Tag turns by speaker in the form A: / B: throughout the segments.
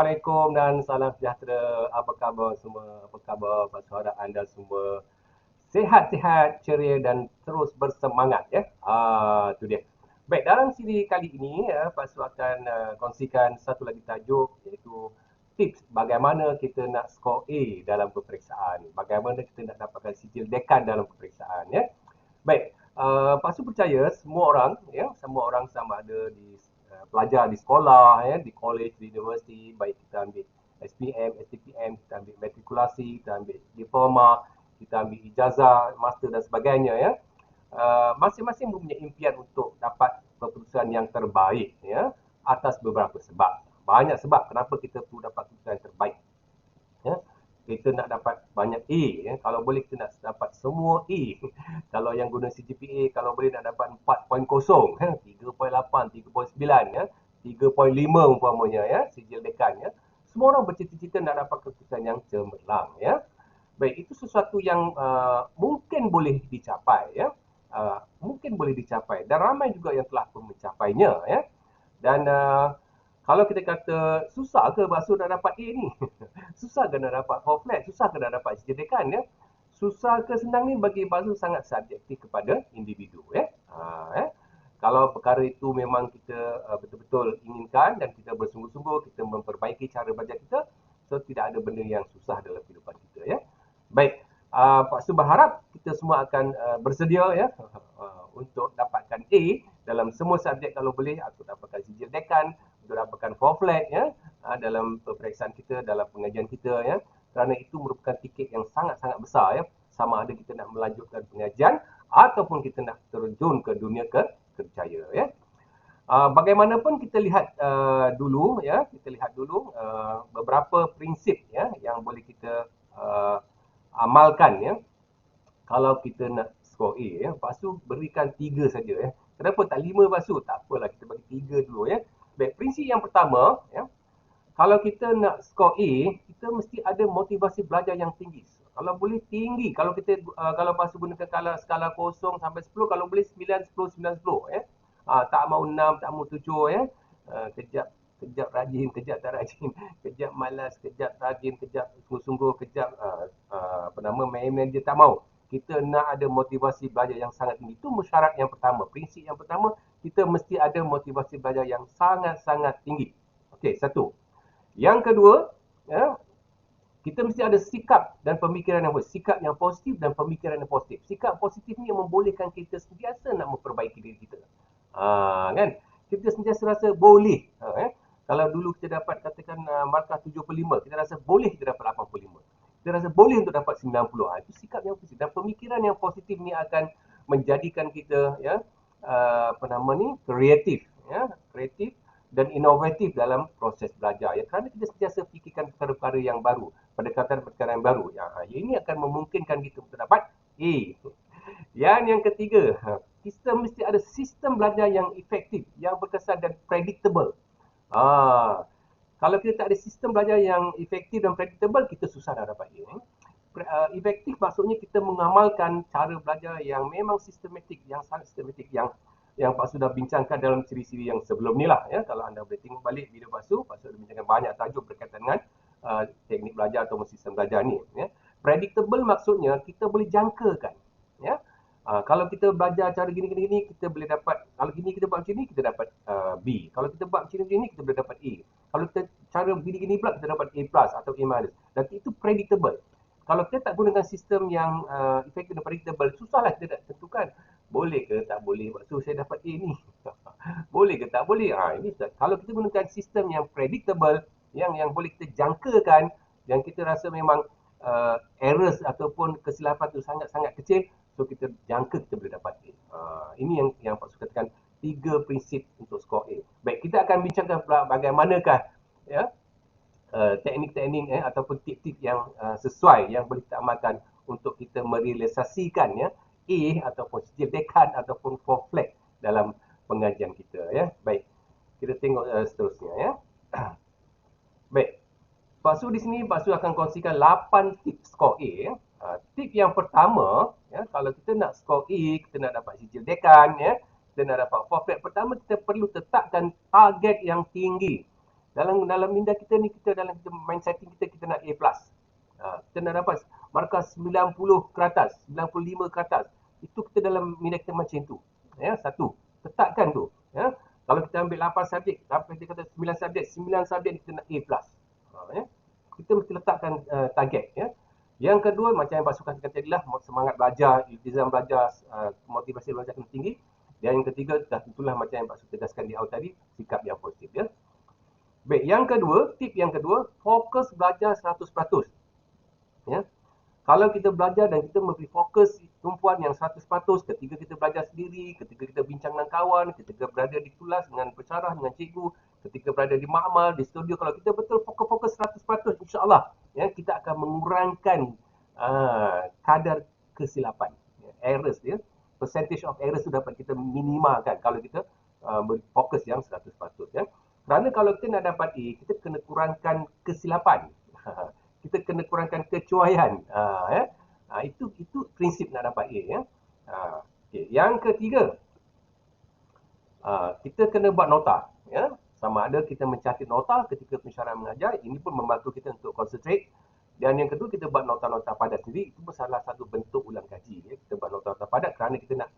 A: Assalamualaikum dan salam sejahtera. Apa khabar semua? Apa khabar? Pasu harap anda semua sihat-sihat, ceria dan terus bersemangat ya. Itu dia. Baik, dalam siri kali ini ya, Pasu akan kongsikan satu lagi tajuk iaitu tips bagaimana kita nak skor A dalam peperiksaan. Bagaimana kita nak dapatkan sijil dekan dalam peperiksaan ya. Baik, Pasu percaya semua orang sama ada di pelajar di sekolah, ya, di college, di universiti, baik kita ambil SPM, STPM, kita ambil matrikulasi, kita ambil diploma, kita ambil ijazah, master dan sebagainya, ya. Masing-masing mempunyai impian untuk dapat keputusan yang terbaik, ya, atas beberapa sebab. Banyak sebab kenapa kita perlu dapat keputusan yang terbaik. Ya. Kita nak dapat banyak A, ya. Kalau boleh kita nak dapat semua A. Kalau yang guna CGPA, kalau boleh nak dapat 4.0, 3.8, 3.9, ya. 3.5 umpamanya, ya, sijil dekan, ya. Semua orang bercita-cita nak dapat keputusan yang cemerlang, ya. Baik, itu sesuatu yang mungkin boleh dicapai, ya. Mungkin boleh dicapai dan ramai juga yang telah pun mencapainya, ya. Dan kalau kita kata susah ke Basu nak dapat A ni? Susah ke nak dapat 4 flat? Susah ke nak dapat sijil-dekan, ya? Susah ke senang ni bagi Basu sangat subjektif kepada individu, ya. Kalau perkara itu memang kita betul-betul inginkan dan kita bersungguh-sungguh kita memperbaiki cara belajar kita, so tidak ada benda yang susah dalam kehidupan kita, ya. Baik, Pak Su berharap kita semua akan bersedia, ya, untuk dapatkan A dalam semua subjek kalau boleh, atau dapatkan sijil dekan, untuk dapatkan 4 flat, ya, dalam peperiksaan kita, dalam pengajian kita, ya. Kerana itu merupakan tiket yang sangat-sangat besar, ya. Sama ada kita nak melanjutkan pengajian ataupun kita nak terjun ke dunia kerjaya, ya. Bagaimanapun kita lihat dulu, ya, beberapa prinsip, ya, yang boleh kita amalkan, ya, kalau kita nak skor A, ya. Pasu berikan 3 saja, ya. Kenapa tak 5 Pasu? Tak apalah, kita bagi 3 dulu, ya. Baik, prinsip yang pertama, ya, kalau kita nak skor A, kita mesti ada motivasi belajar yang tinggi. Kalau boleh tinggi, kalau kita kalau Pasu gunakan skala 0 sampai 10, kalau boleh 9, 10, 9, 10, ya. Tak mau 6, tak mau 7, ya. Kejap kejap rajin, kejap tak rajin, kejap malas, kejap rajin, kejap sungguh-sungguh, kejap main-main je tak mau. Kita nak ada motivasi belajar yang sangat tinggi. Itu syarat yang pertama. Prinsip yang pertama, kita mesti ada motivasi belajar yang sangat-sangat tinggi. Okey, satu. Yang kedua, ya, kita mesti ada sikap dan pemikiran yang positif. Sikap yang positif dan pemikiran yang positif. Sikap positif ni yang membolehkan kita sentiasa nak memperbaiki diri kita. Kan? Kita sentiasa rasa boleh. Kalau dulu kita dapat katakan markah 75, kita rasa boleh kita dapat 85. Kita rasa boleh untuk dapat 90. Itu sikap yang positif. Dan pemikiran yang positif ni akan menjadikan kita, ya, kreatif, ya, kreatif dan inovatif dalam proses belajar, ya, kerana kita sentiasa fikirkan perkara-perkara yang baru, pendekatan-pendekatan yang baru, ya. Ini akan memungkinkan kita untuk dapat A. Yang ketiga, kita mesti ada sistem belajar yang efektif, yang berkesan dan predictable. Kalau kita tak ada sistem belajar yang efektif dan predictable, kita susah nak dapat A. Efektif maksudnya kita mengamalkan cara belajar yang memang sistematik, yang sangat sistematik, yang Pak Su dah bincangkan dalam siri-siri yang sebelum ni lah, ya. Kalau anda boleh tengok balik video Pak Su dah bincangkan banyak tajuk berkaitan dengan teknik belajar atau sistem belajar ni, ya. Predictable maksudnya kita boleh jangkakan, ya. Kalau kita belajar cara gini, kita boleh dapat, kalau gini kita buat macam ni, kita dapat B. Kalau kita buat macam ni, kita boleh dapat A. Kalau kita cara gini-gini pula, kita dapat A plus atau A minus. Dan itu predictable. Kalau kita tak gunakan sistem yang efektif dan predictable, susahlah kita nak tentukan boleh ke tak boleh waktu saya dapat A ni. Boleh ke tak boleh. Ini kalau kita gunakan sistem yang predictable, yang boleh kita jangkakan, yang kita rasa memang errors ataupun kesilapan itu sangat-sangat kecil, so kita jangka kita boleh dapat A. Ini yang Pak Su katakan 3 prinsip untuk skor A. Baik, kita akan bincangkan pula bagaimanakah, ya, teknik-teknik ataupun tip-tip yang sesuai yang boleh kita amalkan untuk kita merealisasikan, ya, A ataupun sijil dekan ataupun 4 flat dalam pengajian kita, ya. Baik, kita tengok seterusnya, ya. Baik, Pak Su di sini Pak Su akan kongsikan 8 tip skor A, ya. Tip yang pertama, ya, kalau kita nak skor A, kita nak dapat sijil dekan, ya, kita nak dapat 4 flat, pertama kita perlu tetapkan target yang tinggi. Dalam dalam minda kita ni, kita dalam kita mind setting kita, kita nak A+. Kita nak dapat markah 90 ke atas, 95 ke atas. Itu kita dalam minda kita macam tu. Ya, satu. Tetapkan tu. Ya. Kalau kita ambil 8 subjek, apa kita kata 9 subjek, 9 subjek kita nak A+. Ya. Kita mesti letakkan target. Ya. Yang kedua, macam yang Pak Sukan kata tadi lah, semangat belajar, iltizam belajar, motivasi belajar kena tinggi. Dan yang ketiga, dah tentulah macam yang Pak Sukan tegaskan di awal tadi, sikap yang positif. Ya. Baik, yang kedua, tip yang kedua, fokus belajar 100%. Ya. Kalau kita belajar dan kita memberi fokus tumpuan yang 100% ketika kita belajar sendiri, ketika kita bincang dengan kawan, ketika berada di kelas dengan pensyarah, dengan cikgu, ketika berada di makmal, di studio, kalau kita betul fokus 100%, insya-Allah ya, kita akan mengurangkan kadar kesilapan, errors dia, percentage of errors itu dapat kita minimalkan kalau kita beri fokus yang 100%. Ya. Kerana kalau kita nak dapat A, kita kena kurangkan kesilapan. Kita kena kurangkan kecuaian. Ya. Itu prinsip nak dapat A. Ya. Okay. Yang ketiga, kita kena buat nota. Ya. Sama ada kita mencatat nota ketika pensyarah mengajar, ini pun membantu kita untuk concentrate. Dan yang kedua, kita buat nota-nota padat sendiri. Itu pun salah satu bentuk ulang kaji. Ya. Kita buat nota-nota padat kerana kita nak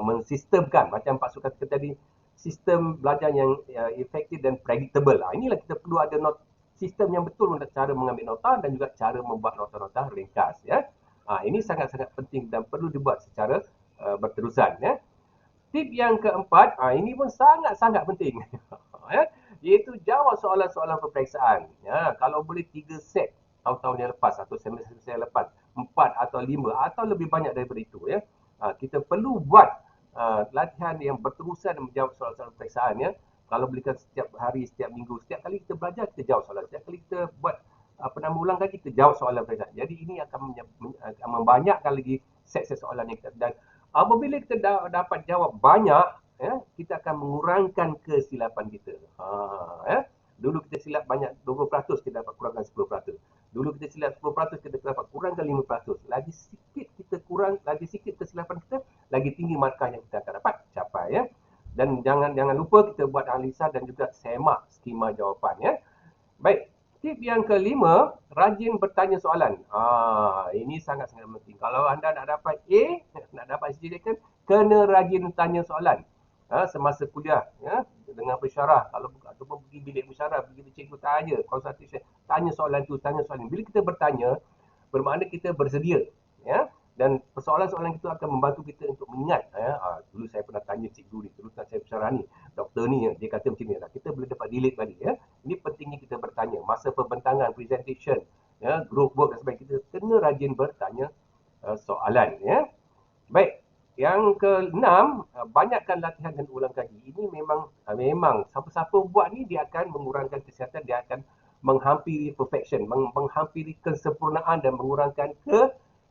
A: mensistemkan. Macam Pak Sukan kata tadi, sistem belajar yang efektif dan predictable. Inilah kita perlu ada sistem yang betul untuk cara mengambil nota dan juga cara membuat nota-nota ringkas. Ya. Ini sangat-sangat penting dan perlu dibuat secara berterusan. Ya. Tip yang keempat, ini pun sangat-sangat penting. Ya. Iaitu jawab soalan-soalan peperiksaan. Ya. Kalau boleh 3 set tahun-tahun yang lepas atau semester yang lepas, 4 atau 5 atau lebih banyak daripada itu. Ya. Kita perlu buat latihan yang berterusan menjawab soalan-soalan peperiksaan. Ya. Kalau belikan setiap hari, setiap minggu, setiap kali kita belajar, kita jawab soalan. Setiap kali kita buat ulang kaji, kita jawab soalan peperiksaan. Jadi ini akan membanyakkan lagi set-set soalan yang kita. Dan apabila kita dapat jawab banyak, ya, kita akan mengurangkan kesilapan kita. Ya. Dulu kita silap banyak 20%, kita dapat kurangkan 10%. Dulu kita silap 10%, kita dapat kurangkan 5%. Lagi sikit kita kurang, lagi sikit kesilapan kita, lagi tinggi markah yang kita akan dapat capai. Ya. Dan jangan lupa kita buat analisa dan juga semak skema jawapan. Ya. Baik, tip yang kelima, rajin bertanya soalan. Ini sangat-sangat penting. Kalau anda nak dapat A, nak dapat certifikat, kena rajin tanya soalan. Semasa kuliah, ya, dengan pensyarah, kalau ataupun pergi bilik pensyarah, pergi cikgu tanya, consultation, tanya soalan tu, tanya soalan. Bila kita bertanya, bermakna kita bersedia. Ya. Dan persoalan-soalan itu akan membantu kita untuk mengingat. Dulu saya pernah tanya cikgu ni, dulu saya pensyarah ni, doktor ni, dia kata macam ni. Kita boleh dapat delete balik. Ya. Ini pentingnya kita bertanya. Masa pembentangan, presentation, ya, group work dan sebagainya, kita kena rajin bertanya soalan. Ya. Baik, yang keenam, banyakkan latihan dan ulang kaji. Ini memang siapa-siapa buat ni, dia akan mengurangkan kesihatan, dia akan menghampiri perfection, menghampiri kesempurnaan dan mengurangkan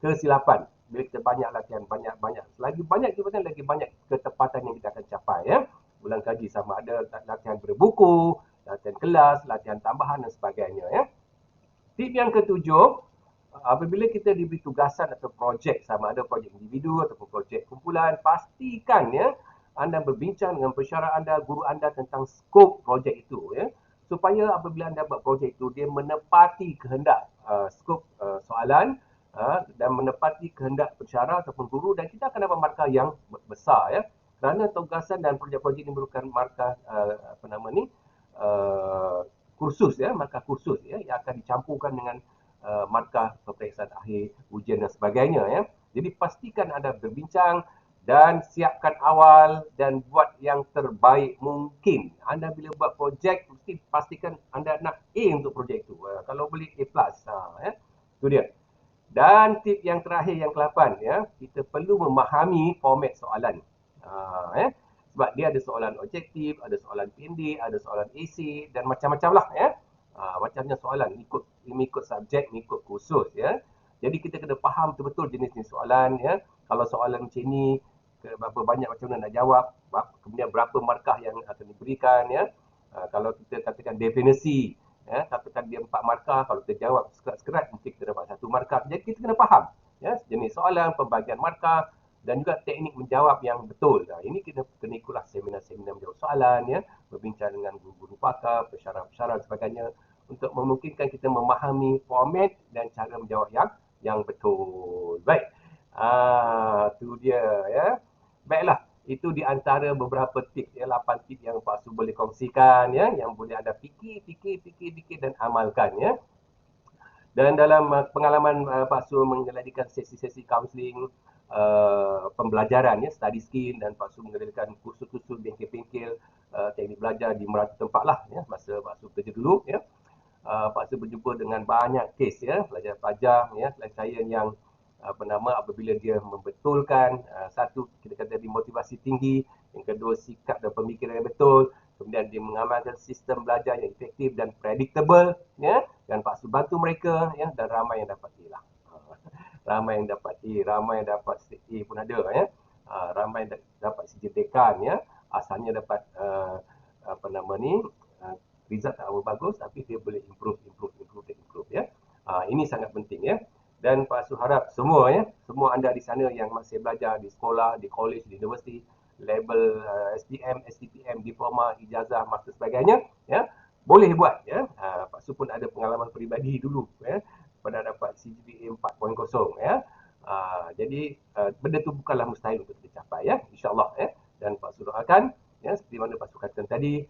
A: kesilapan. Bila kita banyak latihan, banyak. Selagi banyak jabatan, lagi banyak ketepatan yang kita akan capai. Ya. Ulang kaji sama ada latihan berbuku, latihan kelas, latihan tambahan dan sebagainya. Ya. Tip yang ketujuh, apabila kita diberi tugasan atau projek, sama ada projek individu ataupun projek kumpulan, pastikan ya anda berbincang dengan pensyarah anda, guru anda tentang skop projek itu. Ya. Supaya apabila anda buat projek itu, dia menepati kehendak skop soalan, dan menepati kehendak pensyarah ataupun guru, dan kita akan dapat markah yang besar. Ya. Kerana tugasan dan projek-projek ini merupakan markah kursus, ya, markah kursus, ya, yang akan dicampurkan dengan markah peperiksaan akhir, ujian dan sebagainya. Ya. Jadi pastikan anda berbincang dan siapkan awal dan buat yang terbaik mungkin. Anda bila buat projek, mesti pastikan anda nak A untuk projek itu. Kalau boleh A+. Ya. Itu dia. Dan tip yang terakhir, yang ke-8, ya, kita perlu memahami format soalan. Ya. Sebab dia ada soalan objektif, ada soalan pendek, ada soalan esei dan macam-macam lah. Ya. Macamnya soalan, mengikut subjek, mengikut kursus. Ya. Jadi kita kena faham betul-betul jenis-jenis soalan. Ya. Kalau soalan macam ni, berapa banyak macam mana nak jawab, kemudian berapa markah yang akan diberikan. Ya. Kalau kita katakan definisi, ya, katakan dia 4 markah, kalau kita jawab sekerat-sekerat, mungkin kita dapat 1 markah. Jadi kita kena faham, ya, jenis soalan, pembagian markah, dan juga teknik menjawab yang betul. Nah, ini kita kena ikutlah seminar-seminar menjawab soalan, ya, berbincang dengan guru-guru pakar, pensyarah-pensyarah dan sebagainya untuk memungkinkan kita memahami format dan cara menjawab yang betul. Baik. Tu dia, ya. Baiklah, itu di antara beberapa tips, ya, 8 tips yang Pak Su boleh kongsikan, ya, yang boleh anda fikir dan amalkan, ya. Dan dalam pengalaman Pak Su mengeladikan sesi-sesi kaunseling pembelajaran, ya, study skill, dan Pak Su mengeladikan kursus-kursus bengkel-bengkel teknik belajar di merata tempat lah, ya, masa Pak Su kerja dulu, ya. Pak Su berjumpa dengan banyak kes, ya, pelajar-pelajar, ya, klien yang apabila dia membetulkan satu, kita kata dimotivasi tinggi, yang kedua sikap dan pemikiran yang betul, kemudian dia mengamalkan sistem belajar yang efektif dan predictable, ya, dan Pak Su bantu mereka, ya, dan ramai yang dapat A lah. Ramai yang dapat A, ramai yang dapat straight A pun ada, ya. Ramai yang dapat sijil dekan, ya. Asalnya dapat apa nama ni result tak bagus, tapi dia boleh improve, ya. Ini sangat penting, ya. Dan Pak Su harap semua, ya, semua anda di sana yang masih belajar di sekolah, di college, di universiti, level SPM, STPM, diploma, ijazah, master sebagainya, ya, boleh buat, ya. Pak Su pun ada pengalaman peribadi dulu, ya, pernah dapat CGPA 4.0, ya. Jadi benda tu bukanlah mustahil untuk kita capai, ya, insyaAllah, ya. Dan Pak Su doakan, ya, seperti mana Pak Su katakan tadi,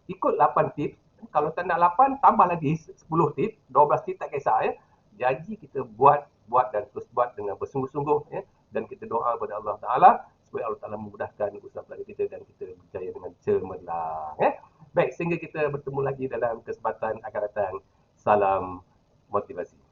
A: ikut 8 tips. Kalau tak nak 8, tambah lagi 10 tips, 12 tips tak kisah, ya. Janji kita buat dan terus buat dengan bersungguh-sungguh, ya. Dan kita doa kepada Allah Ta'ala supaya Allah Ta'ala memudahkan usaha pelajar kita dan kita berjaya dengan cemerlang, ya. Baik, sehingga kita bertemu lagi dalam kesempatan akan datang. Salam motivasi.